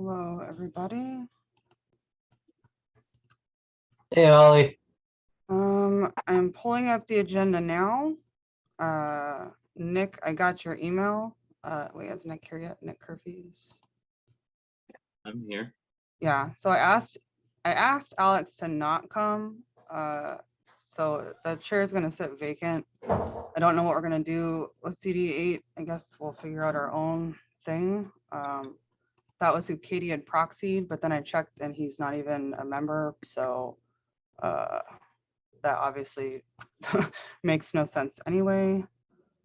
Hello, everybody. Hey, Ollie. I'm pulling up the agenda now. Nick, I got your email. Wait, is Nick here yet? Nick Curfews. I'm here. Yeah, so I asked Alex to not come. So the chair is gonna sit vacant. I don't know what we're gonna do with CD8. I guess we'll figure out our own thing. That was who Katie had proxied, but then I checked and he's not even a member, so that obviously makes no sense anyway.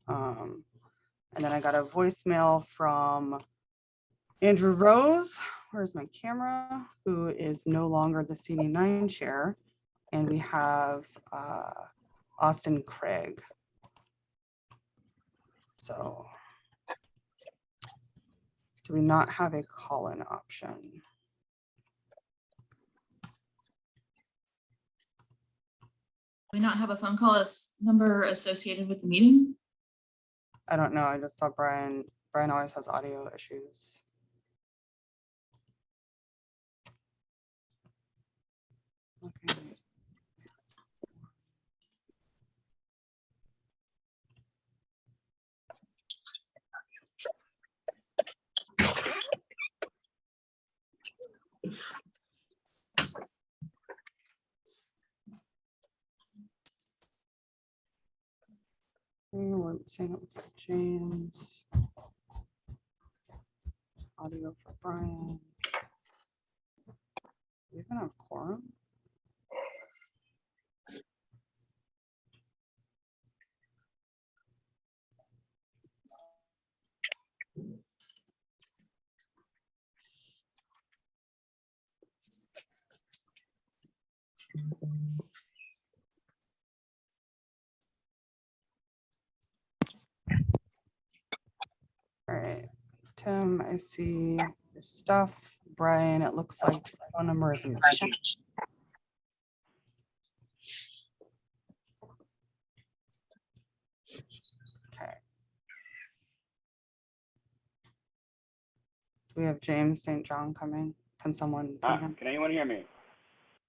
And then I got a voicemail from Andrew Rose, where's my camera, who is no longer the CD9 chair. And we have Austin Craig. So do we not have a call-in option? We not have a phone call number associated with the meeting? I don't know. I just saw Brian. Brian always has audio issues. Okay. We're saying it looks like James. Audio for Brian. Do we even have quorum? All right, Tim, I see your stuff. Brian, it looks like your phone number is in the chat. Okay. Do we have James St. John coming? Can someone ping him? Can anyone hear me?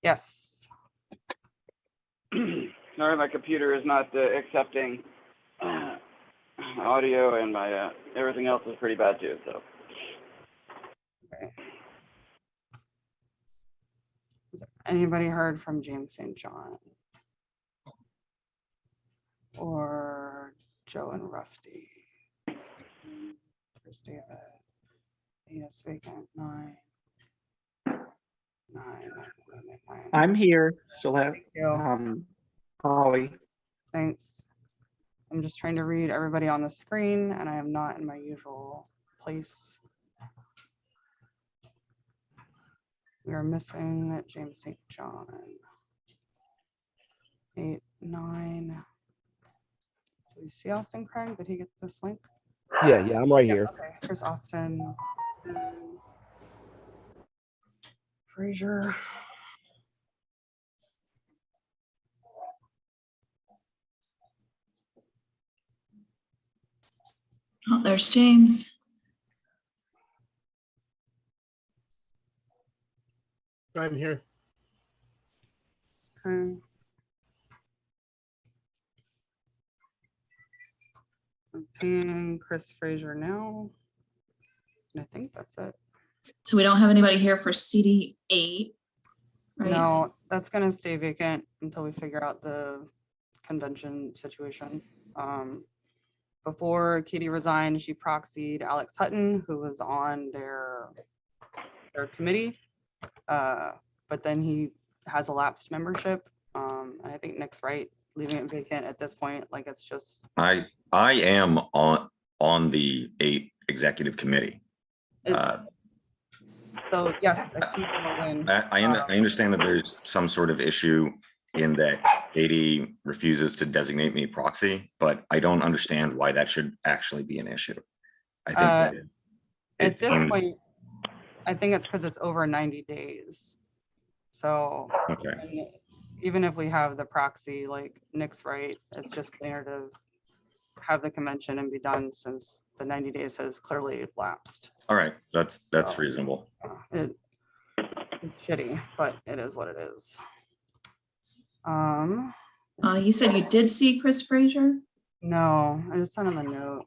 Yes. Sorry, my computer is not accepting audio, and my everything else is pretty bad too. So. Okay. Has anybody heard from James St. John? Or Joe and Rufty? There's David. Yes, vacant 9. 9. I'm here, Celeste. Thank you. Holly. Thanks. I'm just trying to read everybody on the screen, and I am not in my usual place. We are missing James St. John. 8, 9. Do we see Austin Craig? Did he get this link? Yeah, I'm right here. Okay, here's Austin. Frazier. Oh, there's James. I'm here. Okay. I'm pinging Chris Frazier now. And I think that's it. So we don't have anybody here for CD8, right? No, that's gonna stay vacant until we figure out the convention situation. Before Katie resigned, she proxied Alex Hutton, who was on their committee. But then he has a lapsed membership. And I think Nick's right, leaving it vacant at this point, like it's just. I am on the 8 executive committee. So yes, I see the win. I understand that there's some sort of issue in that Katie refuses to designate me proxy, but I don't understand why that should actually be an issue. I think at this point, I think it's because it's over 90 days. So okay. Even if we have the proxy, like Nick's right, it's just cleaner to have the convention and be done since the 90 days has clearly lapsed. All right, that's Oh. reasonable. It's shitty, but it is what it is. You said you did see Chris Frazier? No, I just sent him a note.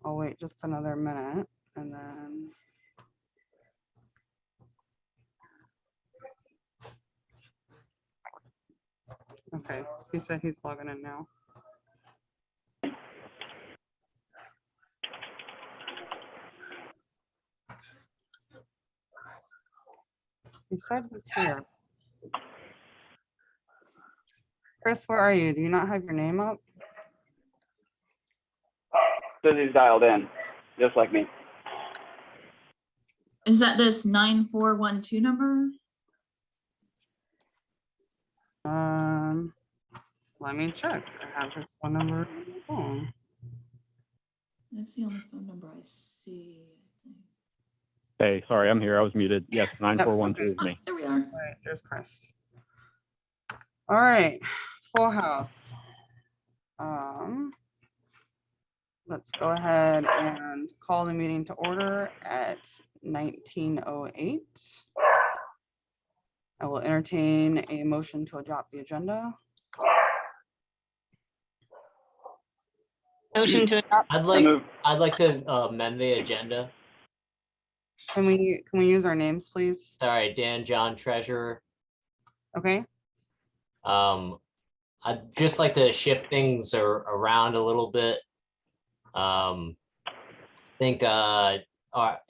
I'll wait just another minute and then. Okay, he said he's logging in now. He said he's here. Chris, where are you? Do you not have your name up? Says he's dialed in, just like me. Is that this 9412 number? Let me check. I have his phone number on my phone. That's the only phone number I see. Hey, sorry, I'm here. I was muted. Yes, 9412 is me. There we are. All right, there's Chris. All right, full house. Let's go ahead and call the meeting to order at 19:08. I will entertain a motion to adopt the agenda. Motion to adopt. I'd like to amend the agenda. Can we use our names, please? Sorry, Dan, John, Treasurer. Okay, I'd just like to shift things around a little bit. Think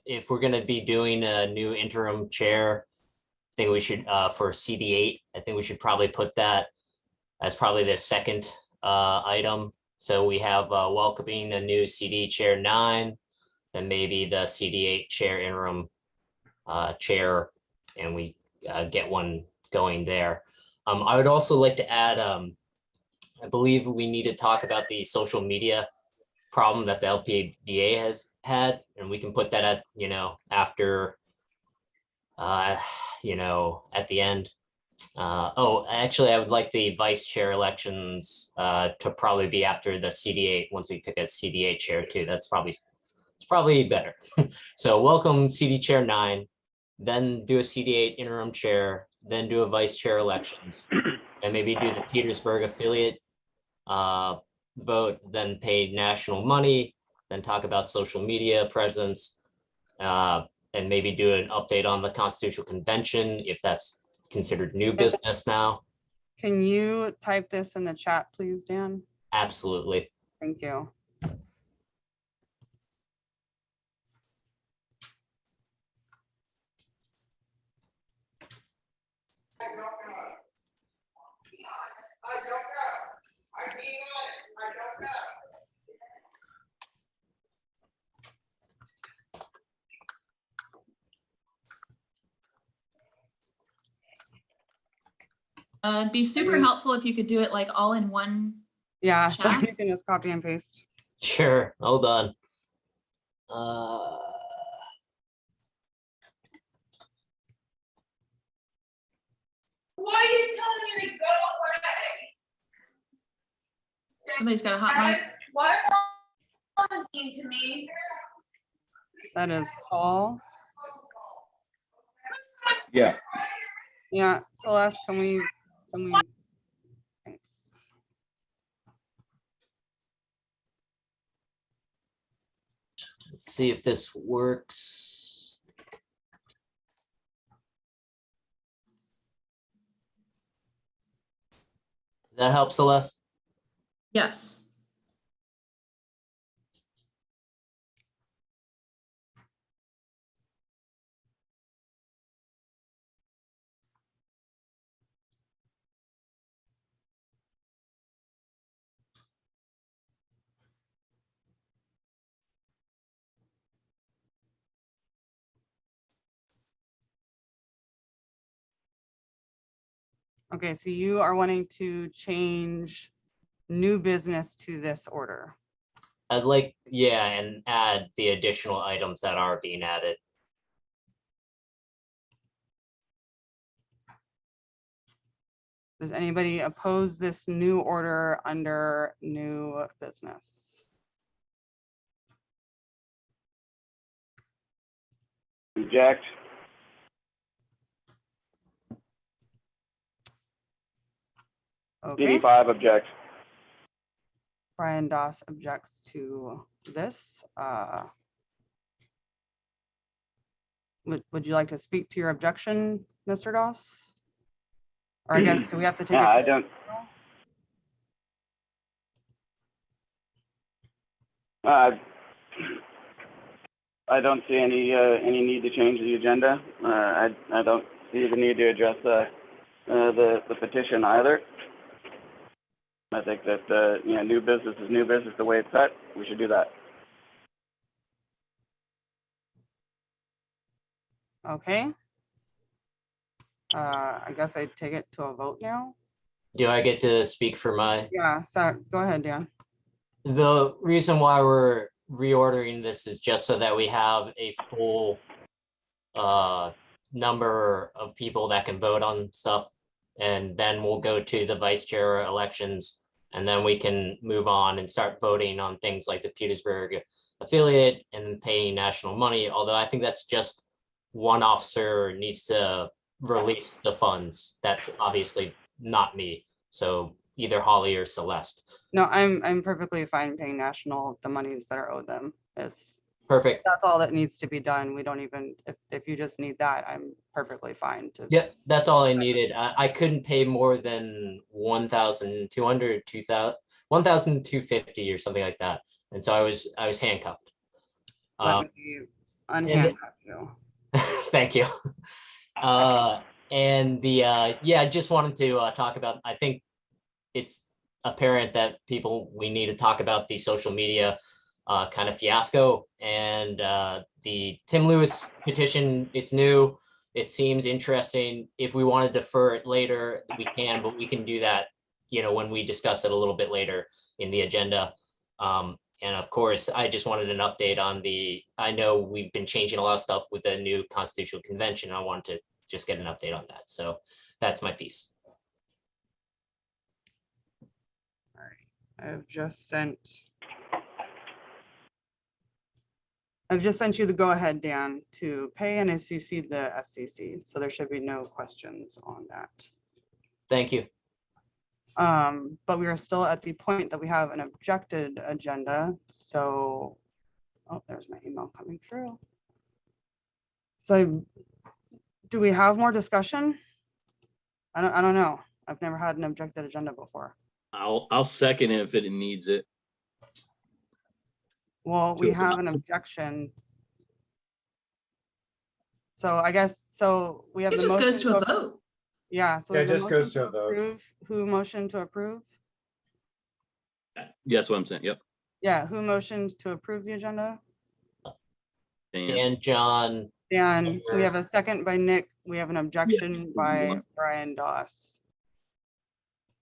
if we're gonna be doing a new interim chair, I think we should for CD8. I think we should probably put that as probably the second item. So we have welcoming a new CD chair 9, then maybe the CD8 chair interim chair, and we get one going there. I would also like to add, I believe we need to talk about the social media problem that the LPVA has had, and we can put that at, after, at the end. Oh, actually, I would like the vice chair elections to probably be after the CD8, once we pick a CD8 chair too. It's probably better. So welcome CD chair 9, then do a CD8 interim chair, then do a vice chair elections, and maybe do the Petersburg affiliate vote, then pay national money, then talk about social media presence, and maybe do an update on the Constitutional Convention, if that's considered new business now. can you type this in the chat, please, Dan? Absolutely. Thank you. It'd be super helpful if you could do it like all in one. Yeah, so Chat? you can just copy and paste. Sure. Hold on. Why are you telling me to go away? Somebody's got a hot mic. Why are you talking to me? That is Paul. Yeah. Yeah, Celeste, can we, thanks. Let's see if this works. Does that help, Celeste? Yes. Okay, so you are wanting to change new business to this order. I'd like, yeah, and add the additional items that are being added. Does anybody oppose this new order under new business? Object. Okay, DD5 objects. Brian Doss objects to this. Would you like to speak to your objection, Mr. Doss? Or I guess, do we have to take it? Yeah, I to- don't. I don't see any need to change the agenda. I don't see the need to address the petition either. I think that you know, new business is new business the way it's set. We should do that. Okay. I guess I take it to a vote now. Do I get to speak for my? Yeah, so go ahead, Dan. The reason why we're reordering this is just so that we have a full number of people that can vote on stuff. And then we'll go to the vice chair elections, and then we can move on and start voting on things like the Petersburg affiliate and paying national money. Although I think that's just one officer needs to release the funds. That's obviously not me. So either Holly or Celeste. No, I'm perfectly fine paying national the monies that are owed them. It's, Perfect. that's all that needs to be done. We don't even, if you just need that, I'm perfectly fine to. Yep, that's all I needed. I couldn't pay more than 1,200, 2,000, 1,250 or something like that. And so I was handcuffed. Let me unhandcuff you. Thank you. And the yeah, I just wanted to talk about, I think it's apparent that we need to talk about the social media kind of fiasco, and the Tim Lewis petition. It's new. It seems interesting. If we want to defer it later, we can, but we can do that, you know, when we discuss it a little bit later in the agenda. And of course, I just wanted an update on I know we've been changing a lot of stuff with the new constitutional convention. I wanted to just get an update on that. So that's my piece. All right, I've just sent you the go-ahead, Dan, to pay, and I CC'd the SCC, so there should be no questions on that. Thank you. But we are still at the point that we have an objected agenda. So, oh, there's my email coming through. So do we have more discussion? I don't know. I've never had an objected agenda before. I'll second it if it needs it. Well, we have an objection. So I guess, so we have It the just motion goes to a vote. Yeah, so Yeah, we it have a just goes motion to a vote. approve. Who motioned to approve? Yes, what I'm saying. Yep. Yeah, who motioned to approve the agenda? Dan, John, And we have a second by Nick. We have an objection by One. Brian Doss.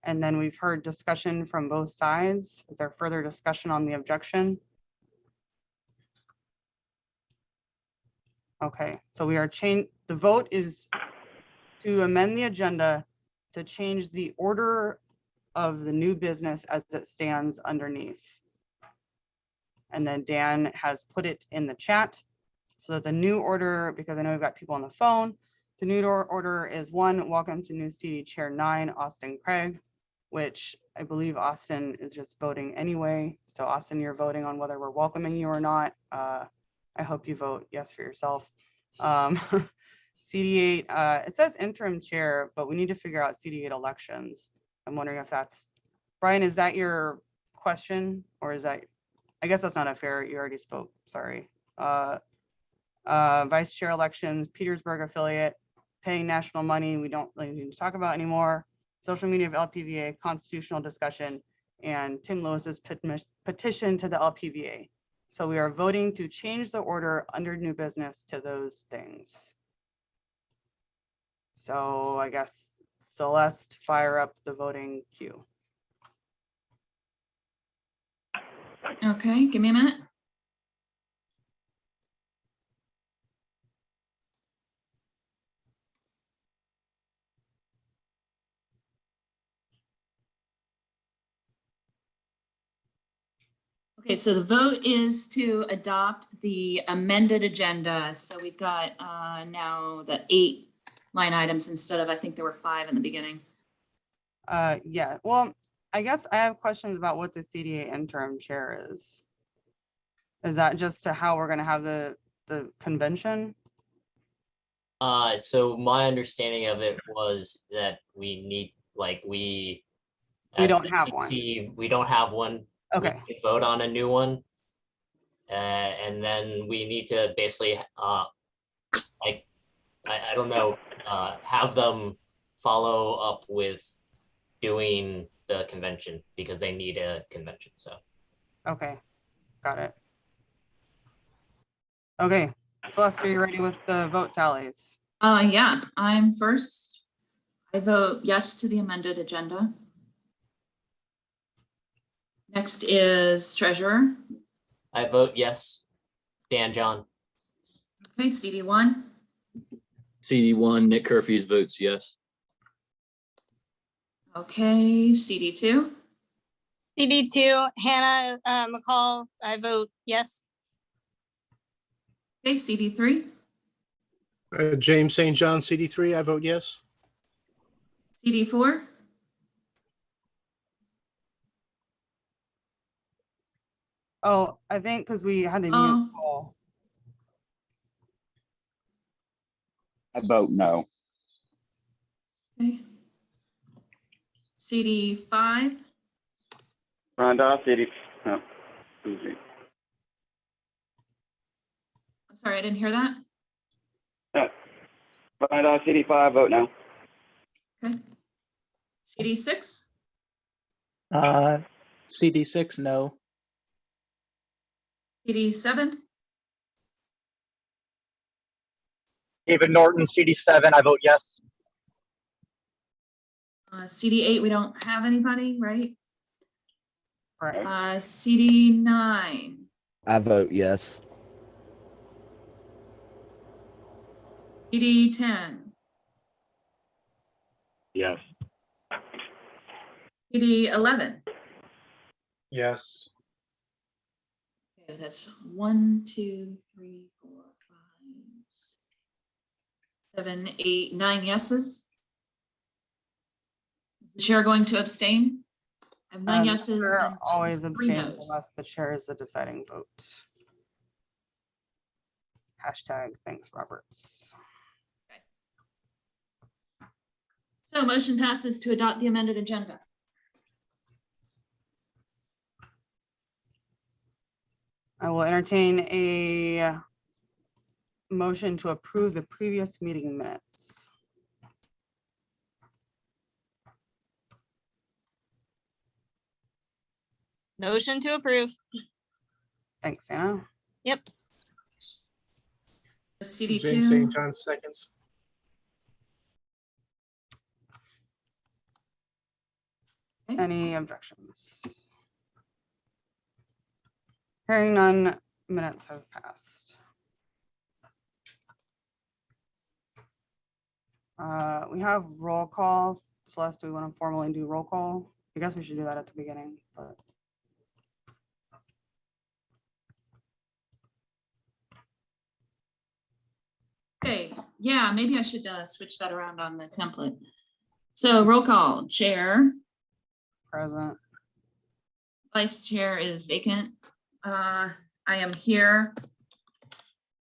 And then we've heard discussion from both sides. Is there further discussion on the objection? Okay, so we are the vote is to amend the agenda to change the order of the new business as it stands underneath. And then Dan has put it in the chat. So that the new order, because I know we've got people on the phone, the new order is 1, welcome to new CD Chair 9, Austin Craig, which I believe Austin is just voting anyway. So Austin, you're voting on whether we're welcoming you or not. I hope you vote yes for yourself. CD8, it says interim chair, but we need to figure out CD8 elections. I'm wondering if that's, Brian, is that your question, or is that, I guess that's not a fair, you already spoke, sorry. Vice chair elections, Petersburg affiliate, paying national money, we don't really need to talk about anymore. Social media of LPVA, constitutional discussion, and Tim Lewis's petition to the LPVA. So we are voting to change the order under new business to those things. So I guess Celeste, fire up the voting queue. Okay, give me a minute. Okay, so the vote is to adopt the amended agenda. So we've got now the 8 line items instead of, I think there were 5 in the beginning. Yeah, well, I guess I have questions about what the CDA interim chair is. Is that just to how we're gonna have the convention? So my understanding of it was that we need, like, we. We as don't the have one. TT, we don't have one. We Okay, could vote on a new one. And then we need to basically, like, I don't know, have them follow up with doing the convention because they need a convention, so. okay, got it. Okay, Celeste, are you ready with the vote tallies? Yeah, I'm first. I vote yes to the amended agenda. Next is treasurer. I vote yes. Dan John. Okay, CD1. CD1, Nick Curfews votes yes. Okay, CD2. CD2, Hannah McCall, I vote yes. Okay, CD3. James St. John, CD3, I vote yes. CD4. Oh, I think because we had to mute Oh. Paul. I vote no. Okay. CD5. Rondell, CD, no. I'm sorry, I didn't hear that. Rondell, CD5, vote no. Okay. CD6. CD6, no. CD7. David Norton, CD7, I vote yes. CD8, we don't have anybody, right? Correct. CD9. I vote yes. CD10. Yes. CD11. Yes. Okay, that's 1, 2, 3, 4, 5, 6, 7, 8, 9 yeses. Is the chair going to abstain? I have 9 yeses Chair and always 3 abstains noes. unless the chair is the deciding vote. Hashtag thanks, Roberts. So motion passes to adopt the amended agenda. I will entertain a motion to approve the previous meeting minutes. Motion to approve. Thanks, Anna. Yep. James CD2. St. John, seconds. Any objections? Hearing none, minutes have passed. We have roll call. Celeste, do we want to formally do roll call? I guess we should do that at the beginning, but. Okay, yeah, maybe I should switch that around on the template. So roll call, chair. Present. Vice chair is vacant. I am here.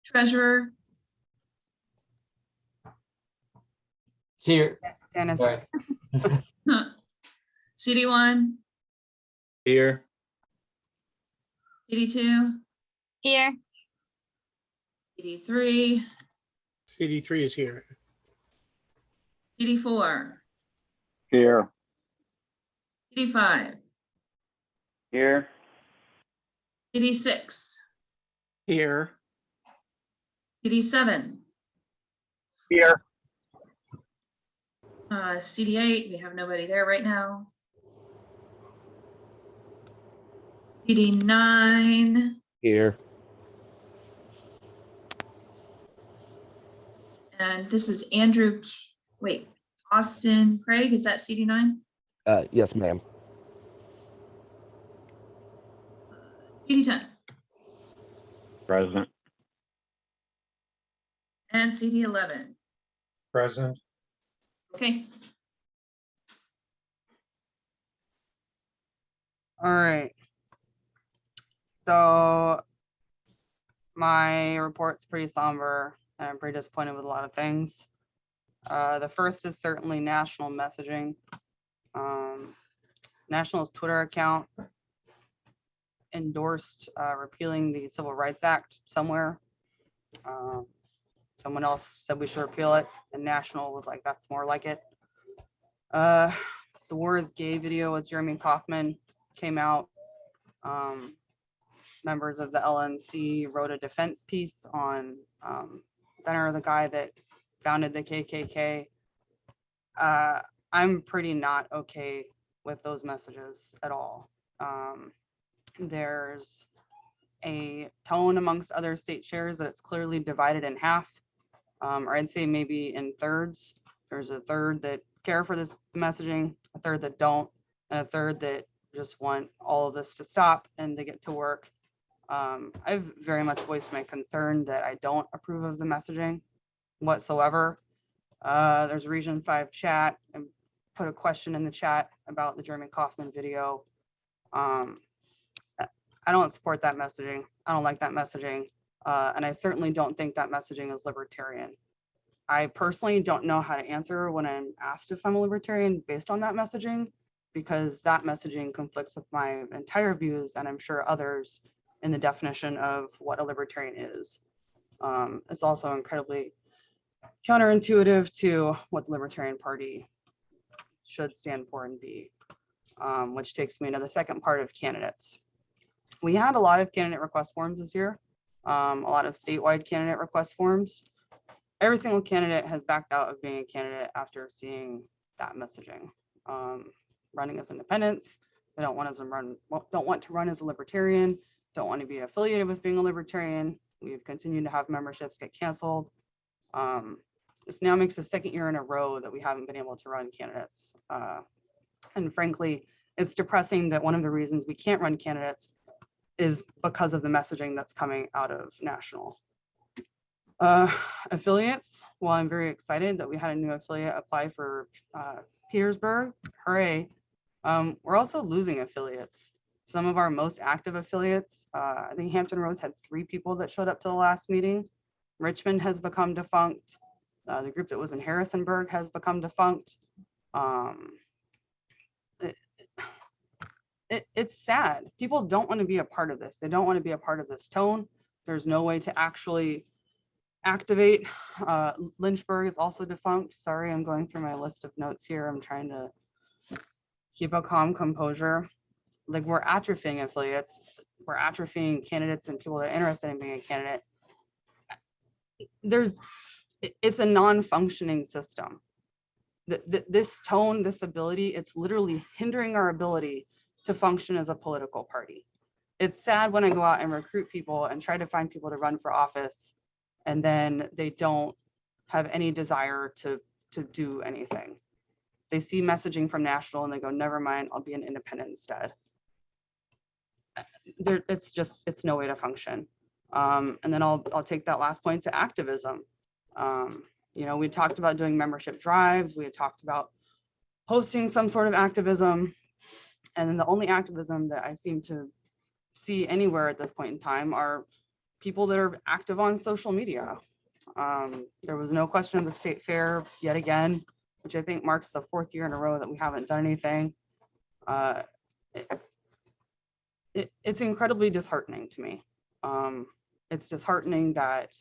Treasurer. Here. Dennis. Sorry. CD1, Here. CD2, Here. CD3, CD3 is here. CD4, Here. CD5, Here, CD6, Here. CD7, Here. CD8, we have nobody there right now. CD9, Here. and this is Andrew, wait, Austin Craig, is that CD9? Yes, ma'am. CD10 Present. and CD11. Present. Okay, All right. So my report's pretty somber and I'm pretty disappointed with a lot of things. The first is certainly national messaging. National's Twitter account endorsed repealing the Civil Rights Act somewhere. Someone else said we should repeal it, and National was like, that's more like it. The War is Gay video with Jeremy Kaufman came out. Members of the LNC wrote a defense piece on Benner, the guy that founded the KKK. I'm pretty not okay with those messages at all. There's a tone amongst other state chairs that it's clearly divided in half, or I'd say maybe in thirds. There's a third that care for this messaging, a third that don't, and a third that just want all of this to stop and to get to work. I've very much voiced my concern that I don't approve of the messaging whatsoever. There's a Region 5 chat and put a question in the chat about the Jeremy Kaufman video. I don't support that messaging. I don't like that messaging. And I certainly don't think that messaging is libertarian. I personally don't know how to answer when I'm asked if I'm a libertarian based on that messaging, because that messaging conflicts with my entire views, and I'm sure others, in the definition of what a libertarian is. It's also incredibly counterintuitive to what the Libertarian Party should stand for and be, which takes me to the second part of candidates. We had a lot of candidate request forms this year, a lot of statewide candidate request forms. Every single candidate has backed out of being a candidate after seeing that messaging. Running as independents, they don't want to run as a libertarian, don't want to be affiliated with being a libertarian. We've continued to have memberships get canceled. This now makes the second year in a row that we haven't been able to run candidates. And frankly, it's depressing that one of the reasons we can't run candidates is because of the messaging that's coming out of national. Affiliates, well, I'm very excited that we had a new affiliate apply for Petersburg, hooray. We're also losing affiliates. Some of our most active affiliates, I think Hampton Roads had 3 people that showed up to the last meeting. Richmond has become defunct. The group that was in Harrisonburg has become defunct. It's sad. People don't want to be a part of this. They don't want to be a part of this tone. There's no way to actually activate. Lynchburg is also defunct. Sorry, I'm going through my list of notes here. I'm trying to keep a calm composure. Like, we're atrophying affiliates. We're atrophying candidates and people that are interested in being a candidate. It's a non-functioning system. This tone, this ability, it's literally hindering our ability to function as a political party. It's sad when I go out and recruit people and try to find people to run for office, and then they don't have any desire to do anything. They see messaging from national and they go, never mind, I'll be an independent instead. It's no way to function. And then I'll take that last point to activism. We talked about doing membership drives. We had talked about hosting some sort of activism. And then the only activism that I seem to see anywhere at this point in time are people that are active on social media. There was no question of the state fair yet again, which I think marks the 4th year in a row that we haven't done anything. It's incredibly disheartening to me. It's disheartening that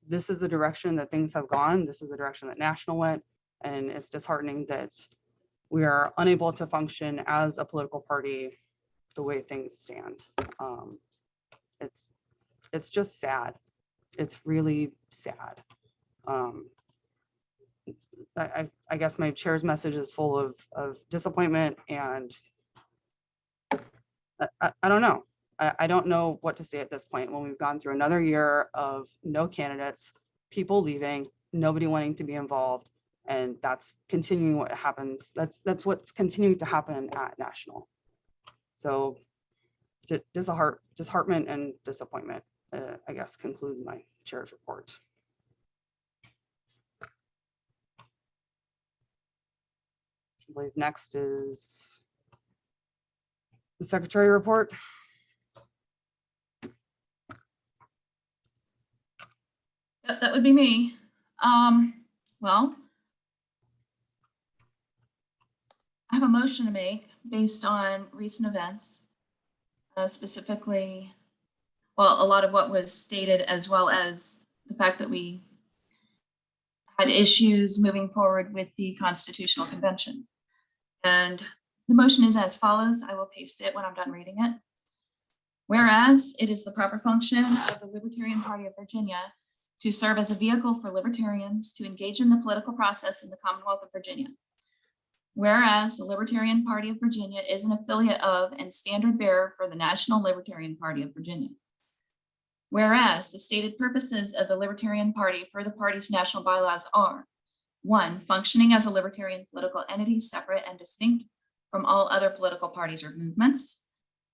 this is the direction that things have gone. This is the direction that national went. And it's disheartening that we are unable to function as a political party the way things stand. It's just sad. It's really sad. I guess my chair's message is full of disappointment, and I don't know. I don't know what to say at this point when we've gone through another year of no candidates, people leaving, nobody wanting to be involved, and that's continuing what happens. That's what's continuing to happen at national. So disheartenment and disappointment, I guess, concludes my chair's report. I believe next is the secretary report. Yep, that would be me. Well, I have a motion to make based on recent events, specifically, well, a lot of what was stated, as well as the fact that we had issues moving forward with the Constitutional Convention. And the motion is as follows. I will paste it when I'm done reading it. Whereas it is the proper function of the Libertarian Party of Virginia to serve as a vehicle for libertarians to engage in the political process in the Commonwealth of Virginia. Whereas the Libertarian Party of Virginia is an affiliate of and standard bearer for the National Libertarian Party of Virginia. Whereas the stated purposes of the Libertarian Party per the party's national bylaws are: 1, functioning as a libertarian political entity separate and distinct from all other political parties or movements.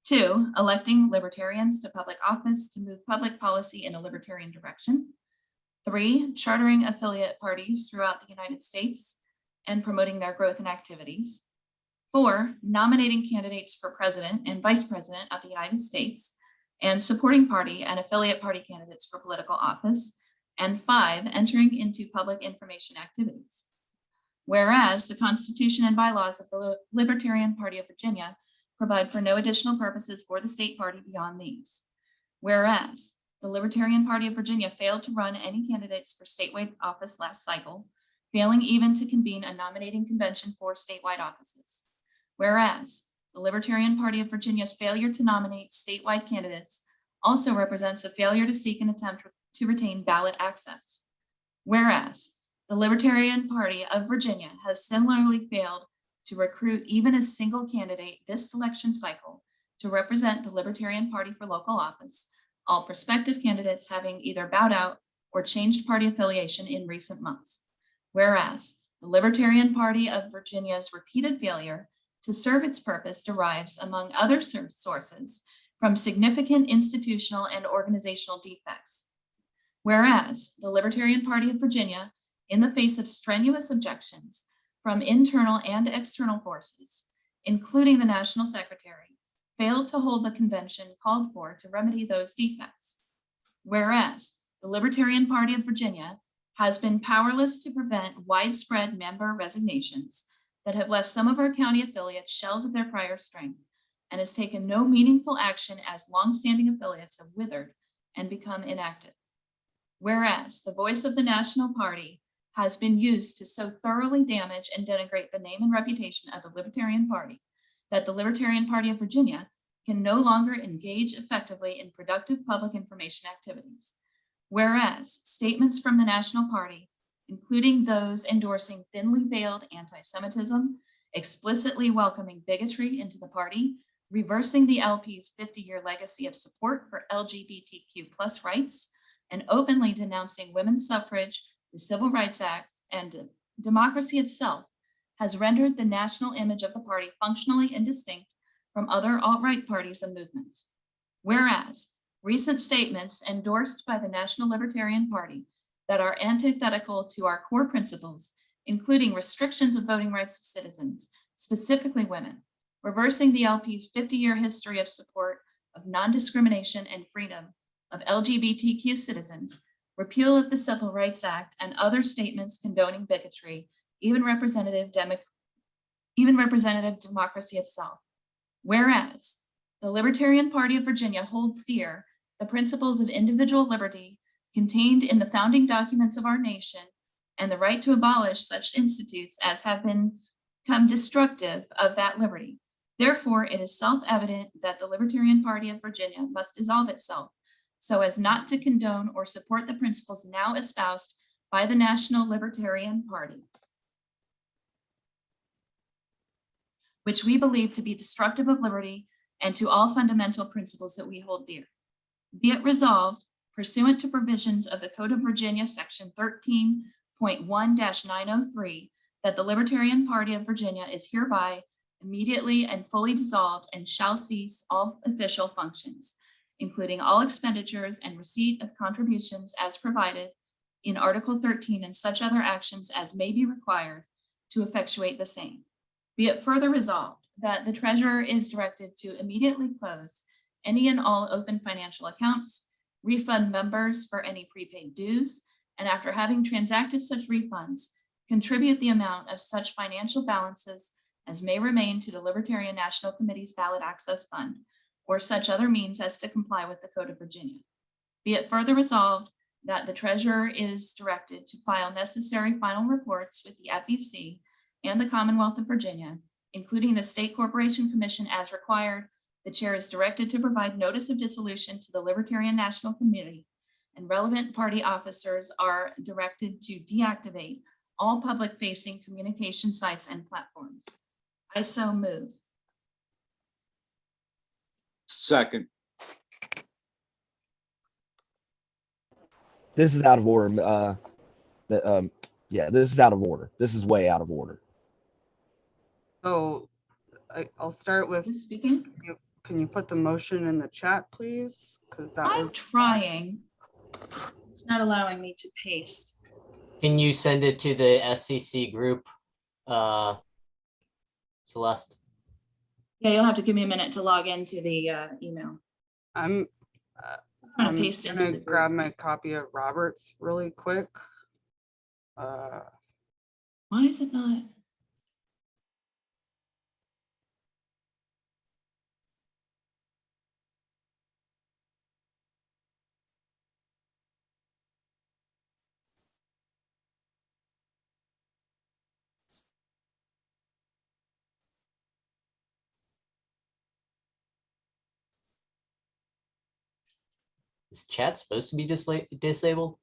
2, electing libertarians to public office to move public policy in a libertarian direction. 3, chartering affiliate parties throughout the United States and promoting their growth and activities. 4, nominating candidates for president and vice president of the United States and supporting party and affiliate party candidates for political office. And 5, entering into public information activities. Whereas the Constitution and bylaws of the Libertarian Party of Virginia provide for no additional purposes for the state party beyond these. Whereas the Libertarian Party of Virginia failed to run any candidates for statewide office last cycle, failing even to convene a nominating convention for statewide offices. Whereas the Libertarian Party of Virginia's failure to nominate statewide candidates also represents a failure to seek an attempt to retain ballot access. Whereas the Libertarian Party of Virginia has similarly failed to recruit even a single candidate this selection cycle to represent the Libertarian Party for local office, all prospective candidates having either bowed out or changed party affiliation in recent months. Whereas the Libertarian Party of Virginia's repeated failure to serve its purpose derives, among other sources, from significant institutional and organizational defects. Whereas the Libertarian Party of Virginia, in the face of strenuous objections from internal and external forces, including the National Secretary, failed to hold the convention called for to remedy those defects. Whereas the Libertarian Party of Virginia has been powerless to prevent widespread member resignations that have left some of our county affiliates shells of their prior strength, and has taken no meaningful action as longstanding affiliates have withered and become inactive. Whereas the voice of the National Party has been used to so thoroughly damage and denigrate the name and reputation of the Libertarian Party that the Libertarian Party of Virginia can no longer engage effectively in productive public information activities. Whereas statements from the National Party, including those endorsing thinly veiled anti-Semitism, explicitly welcoming bigotry into the party, reversing the LP's 50-year legacy of support for LGBTQ+ rights, and openly denouncing women's suffrage, the Civil Rights Act, and democracy itself, has rendered the national image of the party functionally indistinct from other alt-right parties and movements. Whereas recent statements endorsed by the National Libertarian Party that are antithetical to our core principles, including restrictions of voting rights of citizens, specifically women, reversing the LP's 50-year history of support of non-discrimination and freedom of LGBTQ citizens, repeal of the Civil Rights Act, and other statements condoning bigotry, even representative democracy itself. Whereas the Libertarian Party of Virginia holds dear the principles of individual liberty contained in the founding documents of our nation and the right to abolish such institutes as have become destructive of that liberty. Therefore, it is self-evident that the Libertarian Party of Virginia must dissolve itself so as not to condone or support the principles now espoused by the National Libertarian Party, which we believe to be destructive of liberty and to all fundamental principles that we hold dear. Be it resolved, pursuant to provisions of the Code of Virginia, Section 13.1-903, that the Libertarian Party of Virginia is hereby immediately and fully dissolved and shall cease all official functions, including all expenditures and receipt of contributions as provided in Article 13 and such other actions as may be required to effectuate the same. Be it further resolved that the treasurer is directed to immediately close any and all open financial accounts, refund members for any prepaid dues, and after having transacted such refunds, contribute the amount of such financial balances as may remain to the Libertarian National Committee's Ballot Access Fund, or such other means as to comply with the Code of Virginia. Be it further resolved that the treasurer is directed to file necessary final reports with the FEC and the Commonwealth of Virginia, including the State Corporation Commission as required. The chair is directed to provide notice of dissolution to the Libertarian National Committee, and relevant party officers are directed to deactivate all public-facing communication sites and platforms. I so move. Second. This is out of order. Yeah, this is out of order. This is way out of order. So I'll start with, Who's speaking? can you put the motion in the chat, please? Because that I'm was, trying. It's not allowing me to paste. Can you send it to the SCC group, Celeste? Yeah, you'll have to give me a minute to log into the email. I'm trying to paste into gonna the group. grab my copy of Robert's really quick. Why is it not? Is chat supposed to be disabled?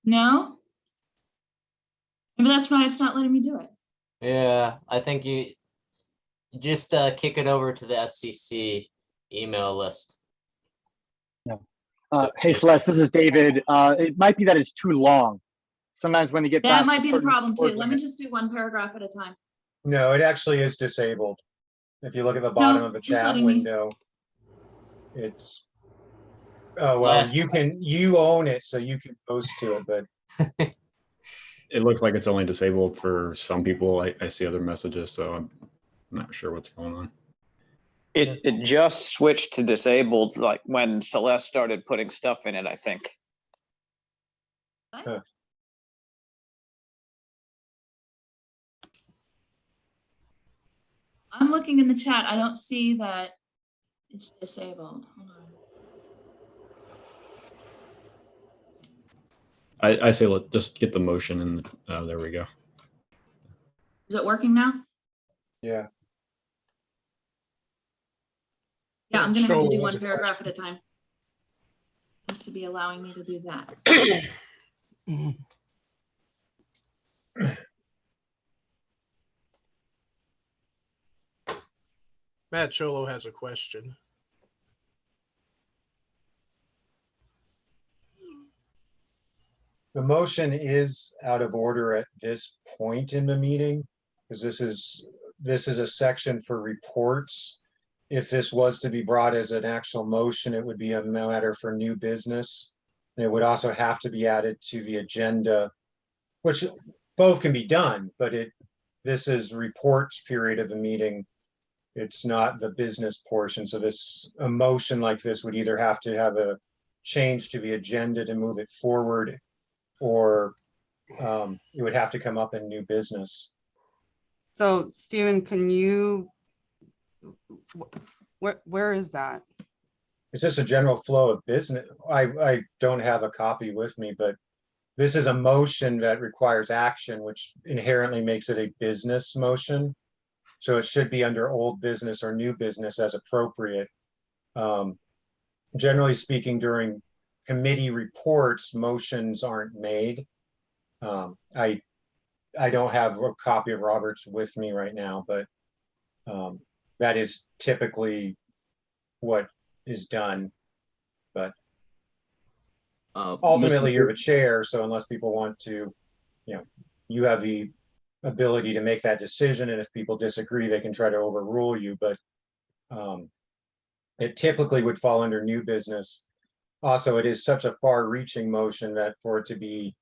No? Maybe that's why it's not letting me do it. Yeah, I think you just kick it over to the SCC email list. Hey Celeste, this is David. It might be that it's too long. Sometimes when you get That past might a be the certain problem too. word Let me limit- just do one paragraph at a time. No, it actually is disabled. If you look at the bottom of the it's chat letting me. window, it's, oh, well, Last- you own it, so you can post to it, but It looks like it's only disabled for some people. I see other messages, so I'm not sure what's going on. It just switched to disabled like when Celeste started putting stuff in it, I think. Huh. I'm looking in the chat. I don't see that it's disabled. Hold on. I say let just get the motion and there we go. Is it working now? yeah. Yeah, I'm gonna have to Show do was one a paragraph at a time. Seems to be allowing me to do that. Matt Cholo has a question. The motion is out of order at this point in the meeting, because this is a section for reports. If this was to be brought as an actual motion, it would be a matter for new business. And it would also have to be added to the agenda, which both can be done, but this is reports period of the meeting. It's not the business portion. So a motion like this would either have to have a change to the agenda to move it forward, or it would have to come up in new business. so Stephen, can you, where is that? It's just a general flow of business. I don't have a copy with me, but this is a motion that requires action, which inherently makes it a business motion. So it should be under old business or new business as appropriate. Generally speaking, during committee reports, motions aren't made. I don't have a copy of Robert's with me right now, but that is typically what is done. But ultimately, you're the chair, so unless people want to, you have the ability to make that decision, and if people disagree, they can try to overrule you, but it typically would fall under new business. Also, it is such a far-reaching motion that for it to be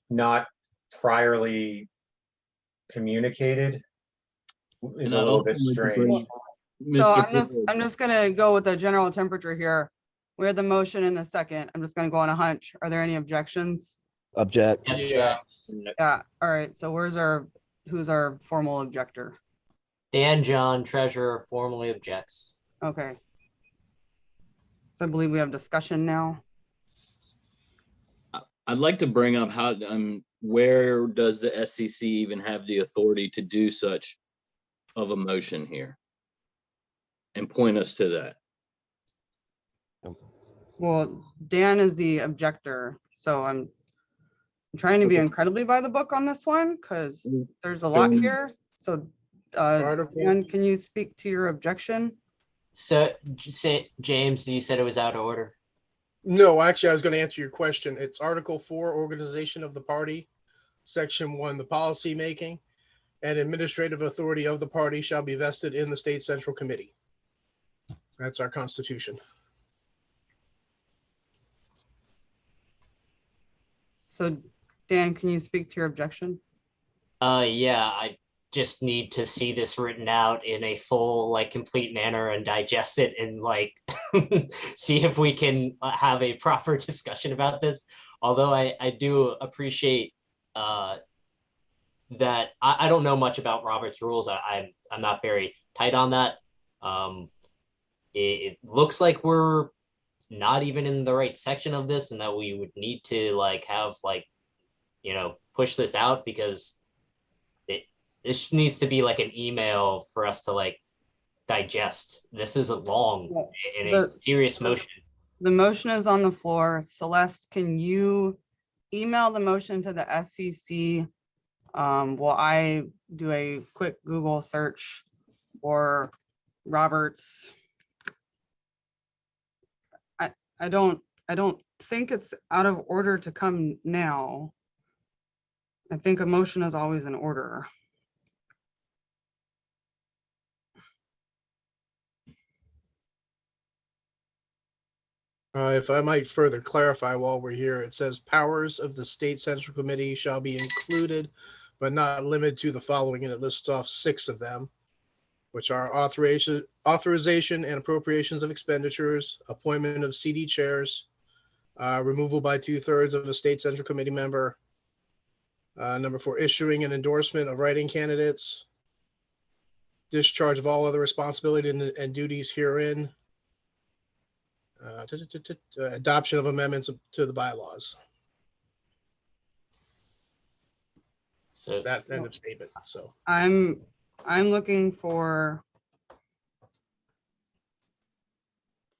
not priorly communicated is a And I'd little also bit like to strange. bring- So Mr. I'm just gonna go with the general temperature here. We had the motion in the second. I'm just gonna go on a hunch. Are there any objections? Object. Yeah. Yeah, all right. So who's our formal objector? Dan John, treasurer, formally objects. Okay. So I believe we have discussion now. I'd like to bring up how, where does the SCC even have the authority to do such of a motion here? And point us to that. Well, Dan is the objector, so I'm trying to be incredibly by the book on this one because there's a lot here. So Dan, can you speak to your objection? So, James, you said it was out of order. No, actually, I was going to answer your question. It's Article 4, Organization of the Party, Section 1, the policy making and administrative authority of the party shall be vested in the State Central Committee. That's our Constitution. So, Dan, can you speak to your objection? Yeah, I just need to see this written out in a full, like, complete manner and digest it and like see if we can have a proper discussion about this. Although I do appreciate that I don't know much about Robert's rules. I'm not very tight on that. It looks like we're not even in the right section of this, and that we would need to like have like, you know, push this out because this needs to be like an email for us to like digest. This is a long and a serious motion. The motion is on the floor. Celeste, can you email the motion to the SCC? While I do a quick Google search for Roberts. I don't think it's out of order to come now. I think a motion is always in order. If I might further clarify while we're here, it says powers of the State Central Committee shall be included, but not limited to the following, and it lists off 6 of them, which are authorization and appropriations of expenditures, appointment of CD chairs, removal by 2/3 of a State Central Committee member. Number 4, issuing an endorsement of writing candidates, discharge of all other responsibility and duties herein, adoption of amendments to the bylaws. So that's end of statement. So I'm looking for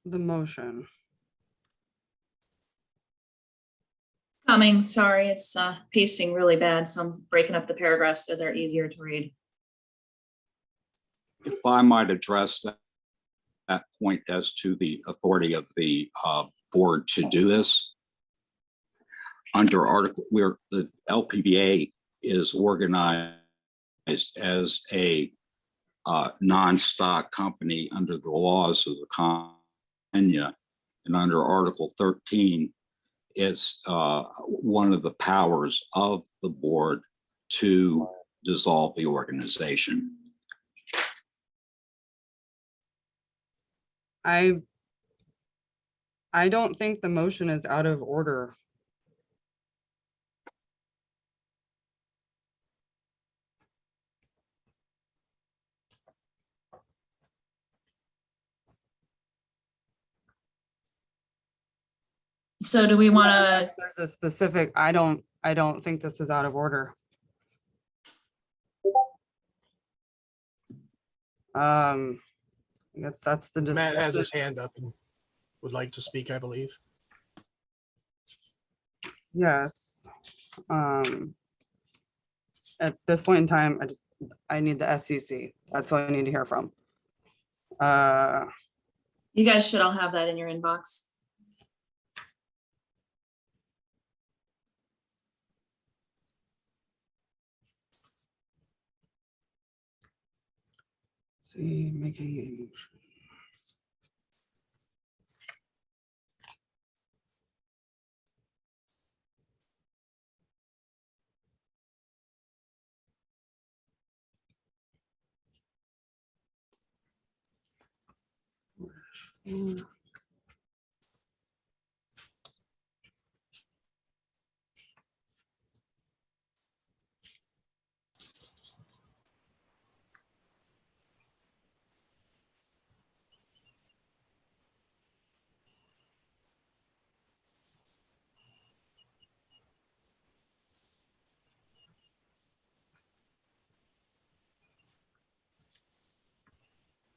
the motion. Coming, sorry, it's pasting really bad, so I'm breaking up the paragraphs so they're easier to read. If I might address that point as to the authority of the board to do this. Under article, where the LPBA is organized as a non-stock company under the laws of the Kenya, and under Article 13, it's one of the powers of the board to dissolve the organization. I don't think the motion is out of order. So do we want to? There's a specific, I don't think this is out of order. I guess that's the Matt has his hand up and would like to speak, I believe. Yes. At this point in time, I need the SCC. That's what I need to hear from. You guys should all have that in your inbox. See, making a motion.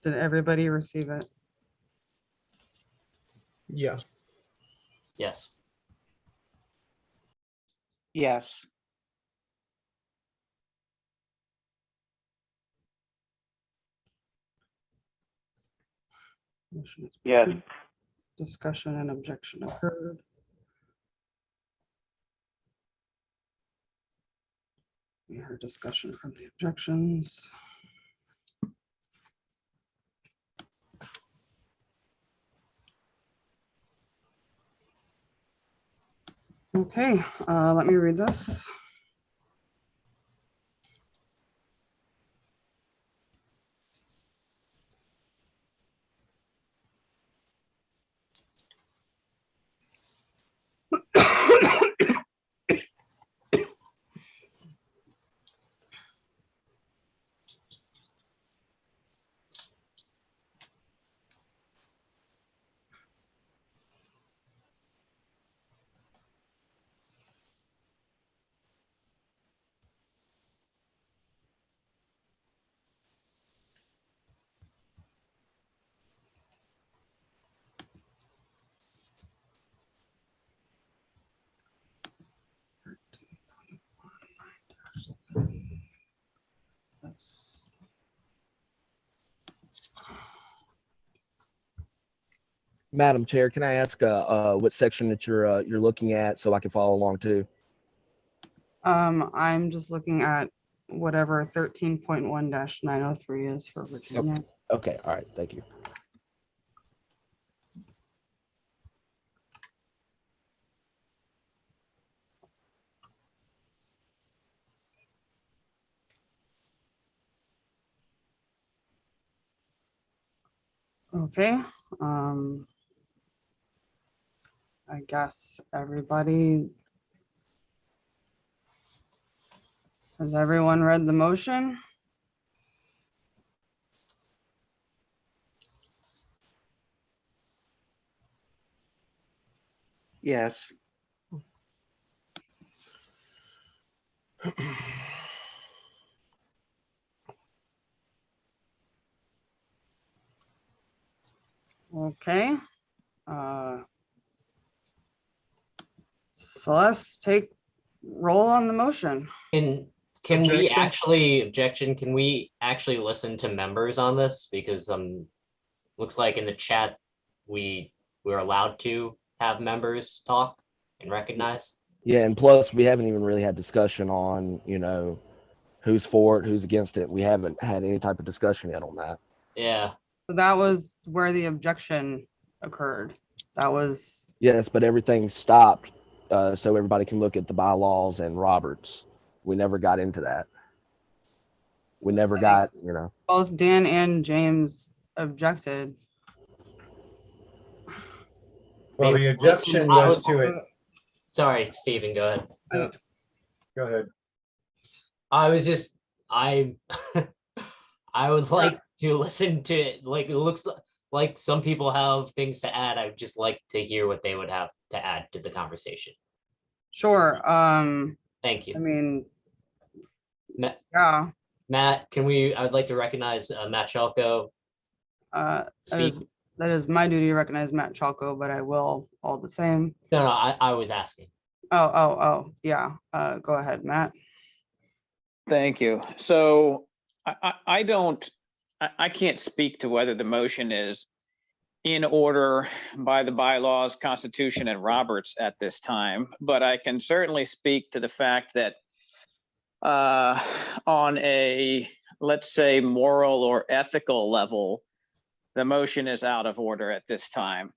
Did everybody receive it? Yeah. Yes. Yes. Motion is Yes. approved. Discussion and objection occurred. We heard discussion from the objections. Okay, let me read this. Madam Chair, can I ask what section that you're looking at so I can follow along too? I'm just looking at whatever 13.1-903 is for Virginia. Okay, all right, thank you. Okay, I guess everybody, has everyone read the motion? Yes. Okay. So let's take roll on the motion. Can we Objection. actually, objection, can we actually listen to members on this? Because looks like in the chat, we're allowed to have members talk and recognize. Yeah, and plus we haven't even really had discussion on, who's for it, who's against it. We haven't had any type of discussion yet on that. Yeah. So that was where the objection occurred. That was, Yes, but everything stopped so everybody can look at the bylaws and Roberts. We never got into that. We never got, both Dan and James objected. Well, the objection was to it. Sorry, Stephen, go ahead. Go ahead. I was just, I would like to listen to it. Like, it looks like some people have things to add. I would just like to hear what they would have to add to the conversation. Sure. Thank you. I mean, Matt, yeah. Matt, I'd like to recognize Matt Chalco. That is my duty to recognize Matt Chalco, but I will all the same. No, I was asking. Oh, yeah. Go ahead, Matt. Thank you. So I can't speak to whether the motion is in order by the bylaws, Constitution, and Roberts at this time, but I can certainly speak to the fact that on a let's say, moral or ethical level, the motion is out of order at this time.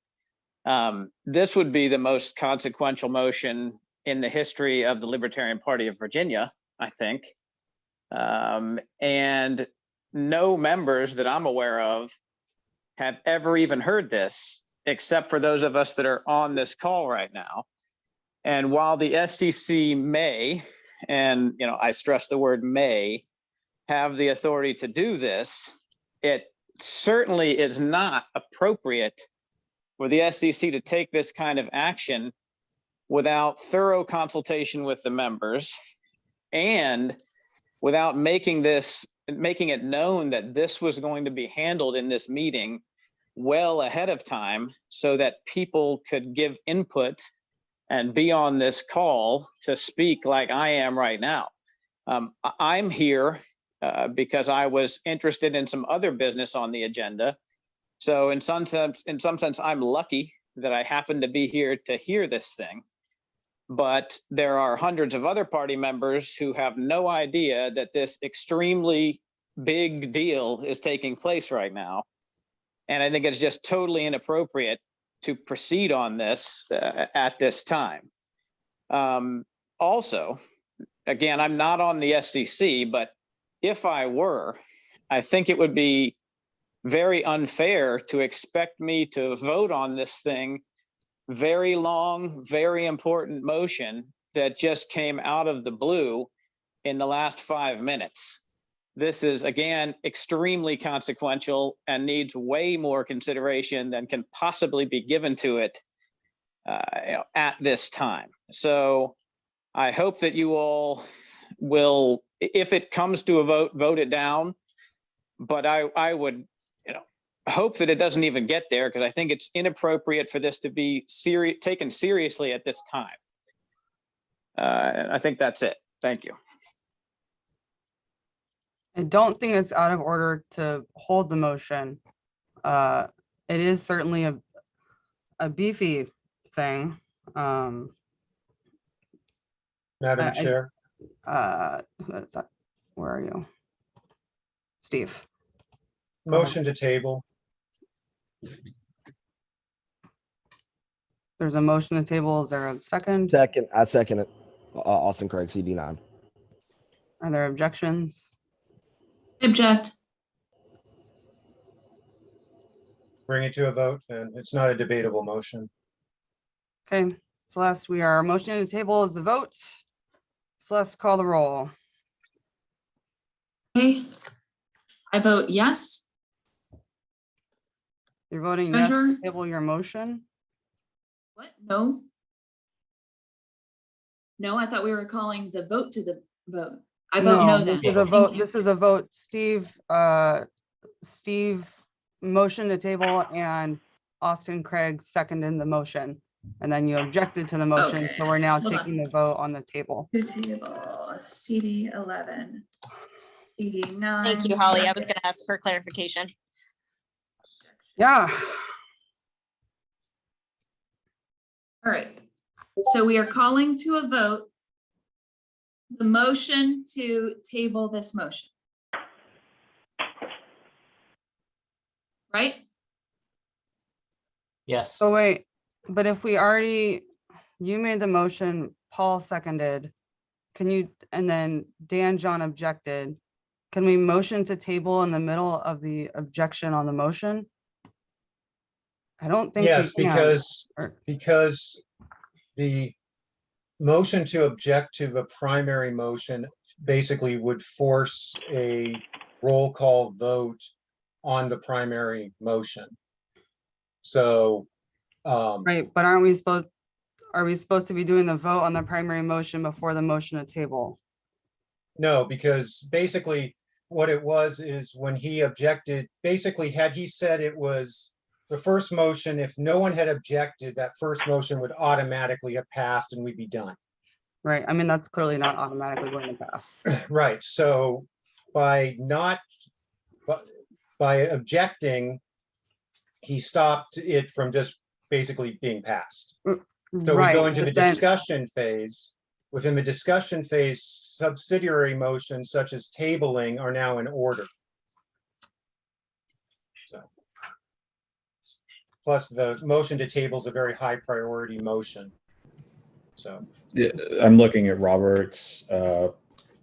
This would be the most consequential motion in the history of the Libertarian Party of Virginia, I think. And no members that I'm aware of have ever even heard this, except for those of us that are on this call right now. And while the SCC may, and I stress the word may, have the authority to do this, it certainly is not appropriate for the SCC to take this kind of action without thorough consultation with the members and without making it known that this was going to be handled in this meeting well ahead of time so that people could give input and be on this call to speak like I am right now. I'm here because I was interested in some other business on the agenda. So in some sense, I'm lucky that I happen to be here to hear this thing. But there are hundreds of other party members who have no idea that this extremely big deal is taking place right now. And I think it's just totally inappropriate to proceed on this at this time. Also, again, I'm not on the SCC, but if I were, I think it would be very unfair to expect me to vote on this thing, very long, very important motion that just came out of the blue in the last 5 minutes. This is, again, extremely consequential and needs way more consideration than can possibly be given to it at this time. So I hope that you all will, if it comes to a vote, vote it down. But I would hope that it doesn't even get there, because I think it's inappropriate for this to be taken seriously at this time. I think that's it. Thank you. I don't think it's out of order to hold the motion. It is certainly a beefy thing. Madam I- Chair, who is that? Where are you? Steve. Go ahead. motion to table. There's a motion to table. Is there a second? Second, I second it. Austin Craig, CD9. Are there objections? Object. Bring it to a vote, and it's not a debatable motion. Okay, Celeste, we are motioning to table is the vote. Celeste, call the roll. Okay. I vote yes. You're voting yes Treasurer? to table your motion? What? No. No, I thought we were calling the vote to the vote. I vote no then. This is a vote. This is a vote. Steve motion to table and Austin Craig seconded the motion. And then you objected to the motion. Okay, So we're now hold on. taking the vote on the table. To table CD 11, CD 9. Thank you, Holly. I was going to ask for clarification. Yeah. All right. So we are calling to a vote the motion to table this motion. Right? Yes. So wait, but if we already, you made the motion, Paul seconded, can you, and then Dan John objected. Can we motion to table in the middle of the objection on the motion? I don't think. Yes, we can. because the motion to object to the primary motion basically would force a roll call vote on the primary motion. So, Right, but are we supposed to be doing the vote on the primary motion before the motion to table? no, because basically what it was is when he objected, basically had he said it was the first motion, if no one had objected, that first motion would automatically have passed and we'd be done. Right, I mean, that's clearly not automatically going to pass. Right, so by objecting, he stopped it from just basically being passed. So we go Right, into the but then- discussion phase, Within the discussion phase, subsidiary motions such as tabling are now in order. So. Plus, the motion to table is a very high priority motion. So. Yeah, I'm looking at Roberts.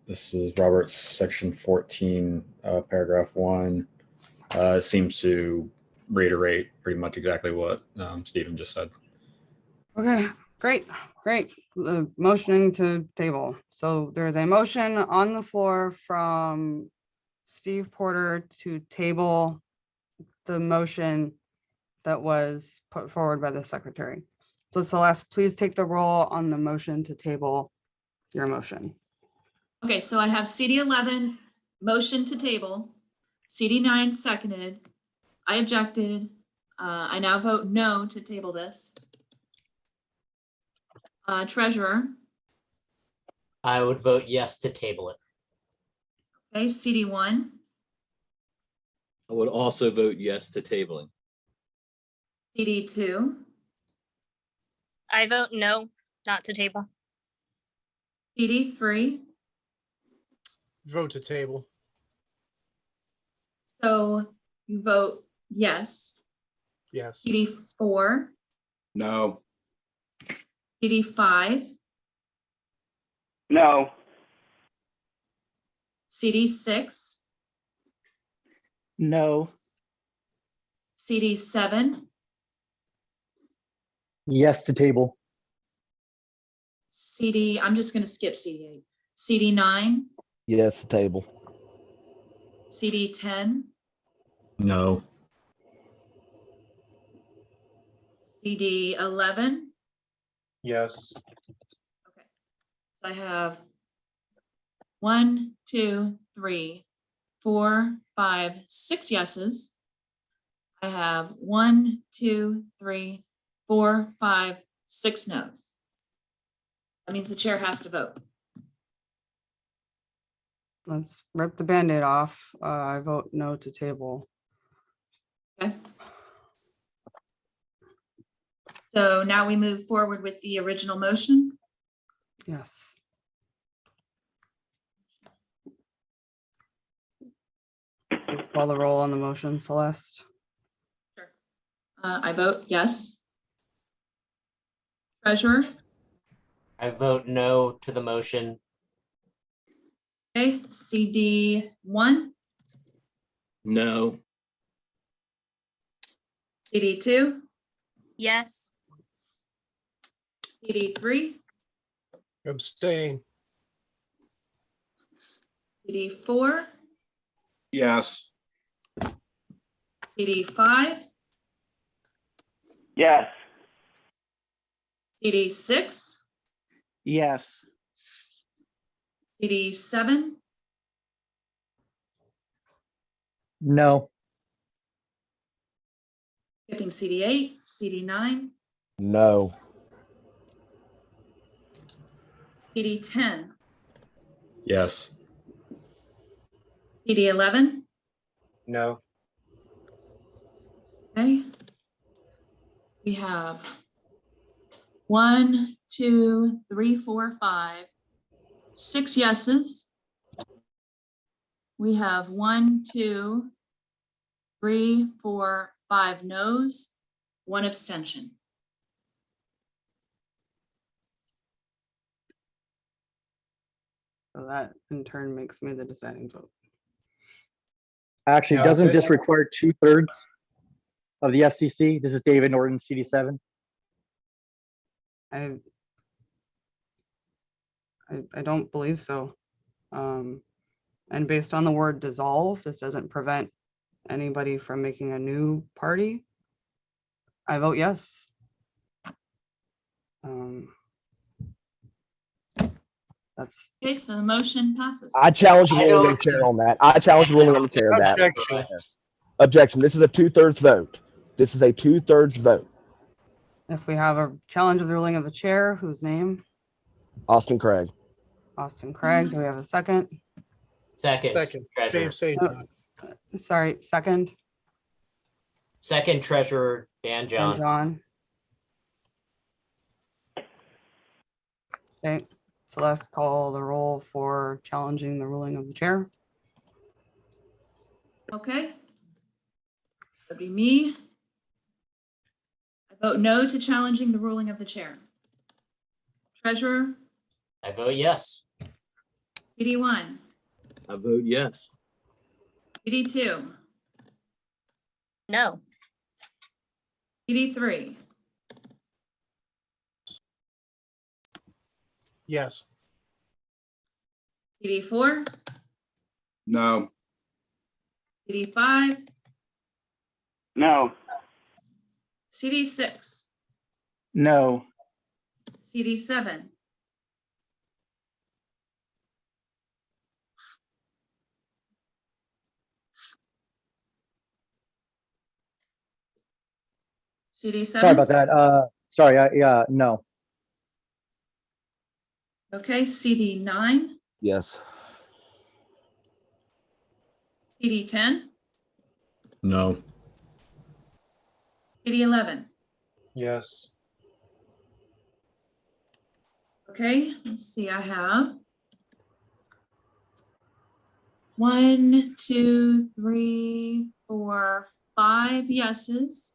This is Roberts section 14, paragraph 1. Seems to reiterate pretty much exactly what Stephen just said. Okay, great. Motioning to table. So there's a motion on the floor from Steve Porter to table the motion that was put forward by the secretary. So Celeste, please take the roll on the motion to table your motion. Okay, so I have CD 11 motion to table, CD 9 seconded. I objected. I now vote no to table this. Treasurer. I would vote yes to table it. Okay, CD 1, I would also vote yes to tabling. CD 2, I vote no, not to table. CD 3. Vote to table. So you vote yes. Yes. CD 4, No. CD 5, No. CD 6, No. CD 7, Yes to table. CD, I'm just going to skip CD 8, CD 9, Yes to table. CD 10, No. CD 11. Yes. Okay. So I have 1, 2, 3, 4, 5, 6 yeses. I have 1, 2, 3, 4, 5, 6 noes. That means the chair has to vote. Let's rip the Band-Aid off. I vote no to table. Okay. So now we move forward with the original motion. Yes. Please call the roll on the motion, Celeste. I vote yes. Treasurer. I vote no to the motion. Okay, CD 1, No. CD 2, Yes. CD 3, Abstain. CD 4, Yes. CD 5, Yes. CD 6, Yes. CD 7, No. skipping CD 8, CD 9, No. CD 10, Yes. CD 11. No. Okay. We have 1, 2, 3, 4, 5, 6 yeses. We have 1, 2, 3, 4, 5 noes, 1 abstention. So that in turn makes me the deciding vote. Actually, No, doesn't this- this require 2/3 of the SCC? This is David Norton, CD7. I don't believe so. And based on the word dissolve, this doesn't prevent anybody from making a new party. I vote yes. That's. Okay, so the motion passes. I challenge the I ruling of don't- the chair on that. I challenge the ruling of the chair of that. Objection. Objection. This is a 2/3 vote. This is a 2/3 vote. If we have a challenge of the ruling of the chair, whose name? Austin Craig. Austin Craig. Do we have a second? Second. Second. Treasurer. Dave Sainton. Sorry, second. Second, Treasurer Dan And John. John. Okay. Celeste call the roll for challenging the ruling of the chair. Okay. That'd be me. I vote no to challenging the ruling of the chair. Treasurer, I vote yes. PD1, I vote yes. PD2, No. PD3, Yes. PD4, No. PD5, No. CD6, No. CD7, CD7. Sorry about that. Yeah, no. Okay, CD9, Yes. CD10, No. CD11. Yes. Okay, let's see, I have 1, 2, 3, 4, 5 yeses.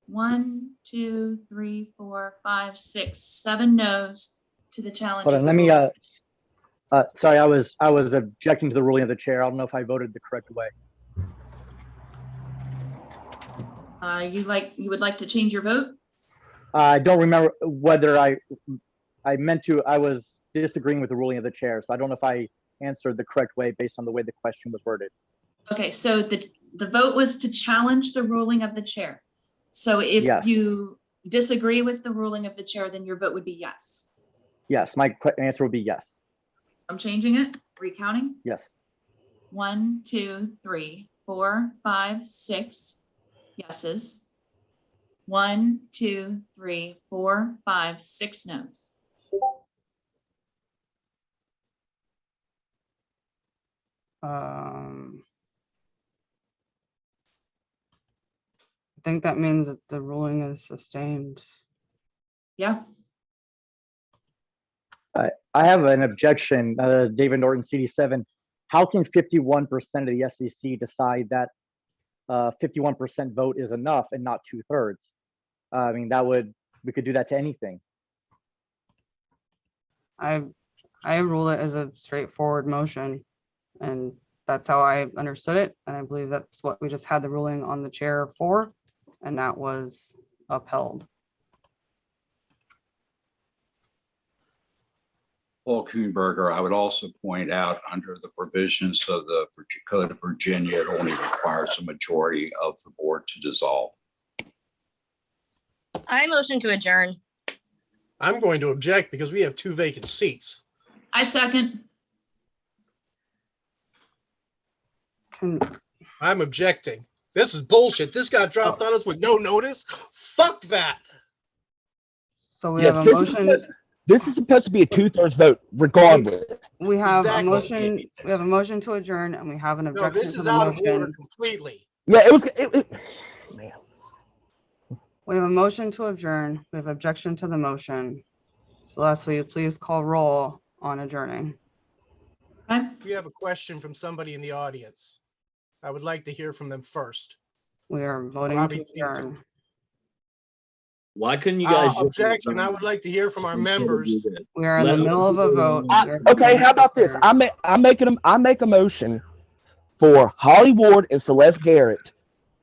1, 2, 3, 4, 5, 6, 7 no's to the challenge. Hold of on, the let me, ruling. sorry, I was objecting to the ruling of the chair. I don't know if I voted the correct way. You would like to change your vote? I don't remember whether I was disagreeing with the ruling of the chair, so I don't know if I answered the correct way based on the way the question was worded. Okay, so the vote was to challenge the ruling of the chair. So if Yes. you disagree with the ruling of the chair, then your vote would be yes. Yes, my answer would be yes. I'm changing it, recounting. Yes. 1, 2, 3, 4, 5, 6 yeses. 1, 2, 3, 4, 5, 6 no's. I think that means that the ruling is sustained. Yeah. I have an objection, David Norton, CD7. How can 51% of the SEC decide that 51% vote is enough and not 2/3? I mean, we could do that to anything. I rule it as a straightforward motion, and that's how I understood it. And I believe that's what we just had the ruling on the chair for, and that was upheld. Paul Kuhnberger, I would also point out under the provisions of the Code of Virginia, it only requires a majority of the board to dissolve. I motion to adjourn. I'm going to object because we have 2 vacant seats. I second. I'm objecting. This is bullshit. This got dropped on us with no notice. Fuck that. So we Yes, have a motion. This is supposed to be a 2/3 vote, regardless. We have Exactly. a motion. We have a motion to adjourn, and we have an No, objection this to is the out of order motion. completely. Yeah, it was. Man. We have a motion to adjourn. We have objection to the motion. Celeste, will you please call roll on adjourning? We have a question from somebody in the audience. I would like to hear from them first. We are voting Robbie, to adjourn. Why couldn't you guys? just Objection. I would like to hear from our members. We are in the middle of a vote. Okay, how about this? I make a motion for Holly Ward and Celeste Garrett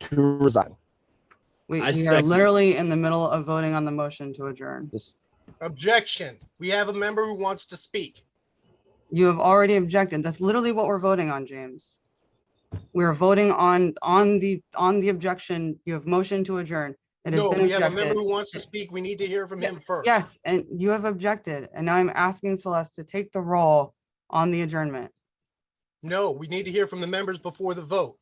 to resign. We are literally in the middle of voting on the motion to adjourn. Objection. We have a member who wants to speak. You have already objected. That's literally what we're voting on, James. We're voting on the objection. You have motion to adjourn. It has No, been we have a member objected. who wants to speak. We need to hear from him first. Yes, and you have objected, and now I'm asking Celeste to take the roll on the adjournment. No, we need to hear from the members before the vote.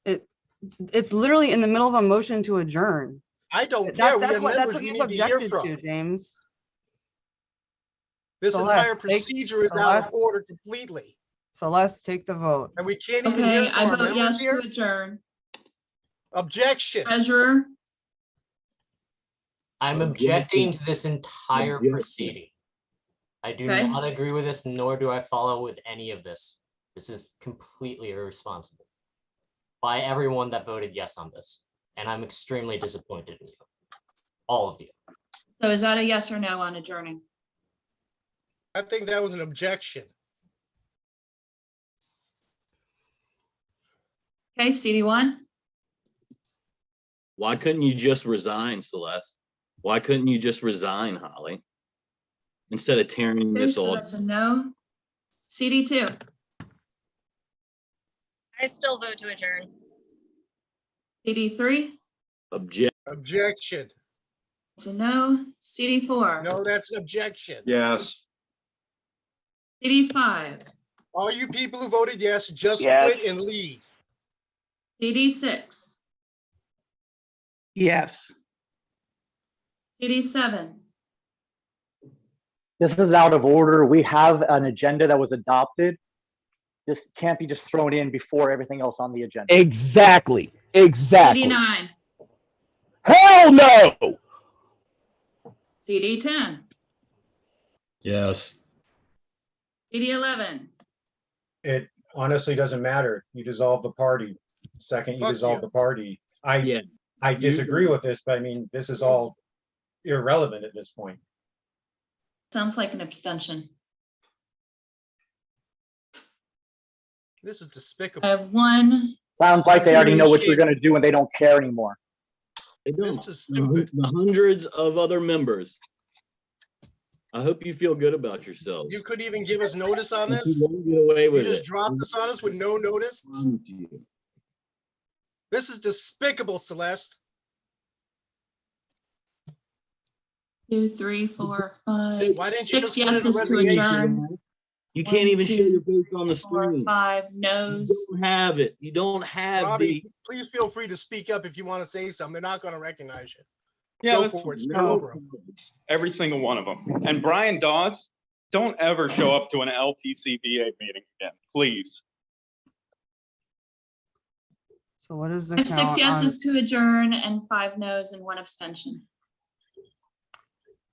It's literally in the middle of a motion to adjourn. I don't care. We have That's members what we you've need to hear objected from. to, James. This Celeste, entire procedure is out of order completely. Celeste, take the vote. And we can't even hear Okay, from I our vote members yes here. to adjourn. Objection. Treasurer, I'm objecting to this entire proceeding. I do Okay. not agree with this, nor do I follow with any of this. This is completely irresponsible by everyone that voted yes on this. And I'm extremely disappointed in you. All of you. So is that a yes or no on adjourning? I think that was an objection. Okay, CD1? Why couldn't you just resign, Celeste? Why couldn't you just resign, Holly? Instead of tearing Okay, this so all. that's a no. CD2? I still vote to adjourn. CD3? Objection. It's a no. CD4? No, that's an objection. Yes. CD5? All you people who voted yes, just Yes. quit and leave. CD6? Yes. CD7? This is out of order. We have an agenda that was adopted. This can't be just thrown in before everything else on the agenda. Exactly. Exactly. CD9? Hell no. CD10? Yes. CD11? It honestly doesn't matter. You dissolve the party. Second, you Fuck dissolve you. the party. Yeah. I disagree with this, but I mean, this is all irrelevant at this point. Sounds like an abstention. This is I despicable. have one. Sounds like they already know what you're Shit. gonna do and they don't care anymore. They don't. This is stupid. The hundreds of other members. I hope you feel good about yourselves. You couldn't even give us notice on You this? won't get away You with just it. dropped this on us with no notice? I promise you. This is despicable, Celeste. 2, 3, 4, 5, Why didn't you 6 just put in a yeses to resignation? adjourn. You can't 1, even show 2, your face on the 4, screen. 5 You no's. don't have it. You don't have Robbie, please feel free to speak up if you want to say something. They're not going to recognize you. Yeah, Go that's for it. Spit No. over 'em. every single one of them. And Brian Dawes, don't ever show up to an LPCBA meeting again, please. So what is the I have 6 count on? yeses to adjourn and 5 no's and 1 abstention.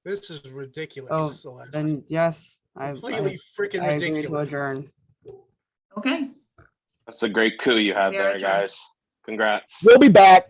This is ridiculous, Oh, Celeste. then yes, Completely freaking I agree to ridiculous. adjourn. Okay. That's a great coup you had We are there, adjourned. guys. Congrats. We'll be back.